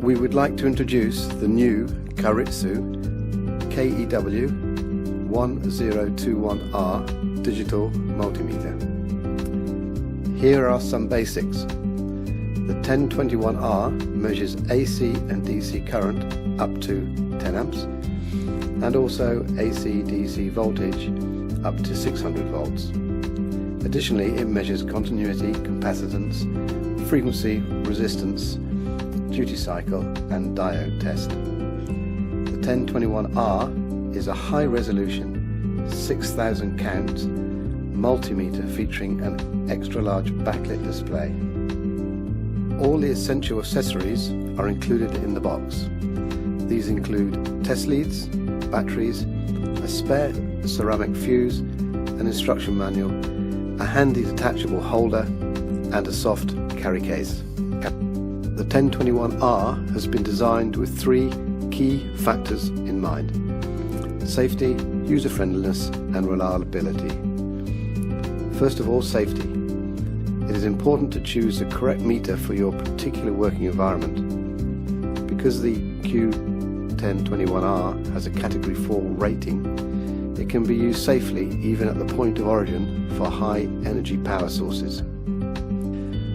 We would like to introduce the new KYORITSU KEW 1021R digital multimeter. Here are some basics. The 1021R measures AC and DC current up to 10 amps and also AC-DC voltage up to 600 volts. Additionally, it measures continuity, capacitance, frequency, resistance, duty cycle and diode test. The 1021R is a high-resolution 6,000 count multimeter featuring an extra-large backlit display. All the essential accessories are included in the box. These include test leads, batteries, a spare ceramic fuse, an instruction manual, a handy detachable holder and a soft carry case. The 1021R has been designed with 3 key factors in mind: safety, user-friendliness and reliability. First of all, safety. It is important to choose the correct meter for your particular working environment. Because the Q1021R has a Category 4 rating, it can be used safely even at the point of origin for high energy power sources.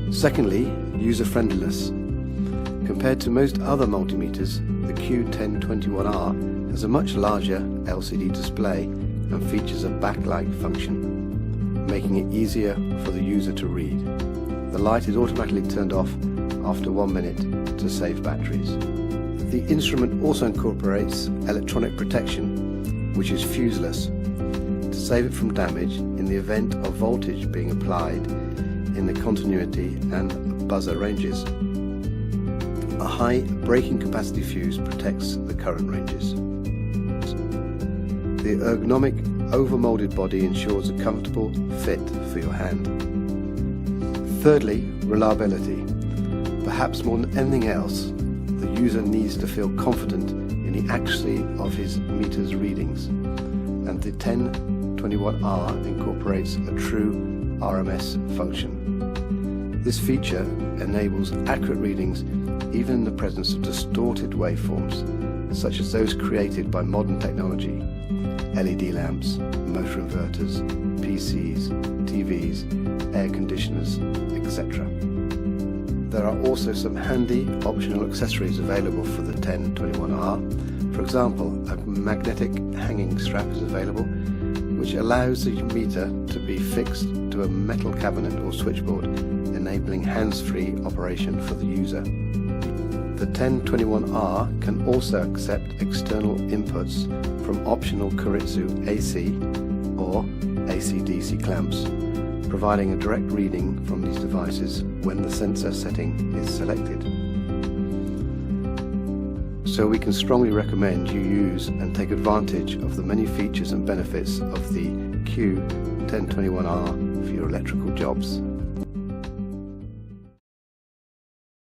Secondly, user-friendliness. Compared to most other multimeters, the Q1021R has a much larger LCD display and features a backlight function, making it easier for the user to read. The light is automatically turned off after 1 minute to save batteries. The instrument also incorporates electronic protection, which is fuseless, to save it from damage in the event of voltage being applied in the continuity and buzzer ranges. A high breaking capacity fuse protects the current ranges. The ergonomic over-molded body ensures a comfortable fit for your hand. Thirdly, reliability. Perhaps more than anything else, the user needs to feel confident in the accuracy of his meter's readings, and the 1021R incorporates a true RMS function. This feature enables accurate readings even in the presence of distorted waveforms, such as those created by modern technology, LED lamps, motor inverters, PCs, TVs, air conditioners, etc. There are also some handy optional accessories available for the 1021R. For example, a magnetic hanging strap is available, which allows the meter to be fixed to a metal cabinet or switchboard, enabling hands-free operation for the user. The 1021R can also accept external inputs from optional KYORITSU AC or AC-DC clamps, providing a direct reading from these devices when the sensor setting is selected. So we can strongly recommend you use and take advantage of the many features and benefits of the Q1021R for your electrical jobs.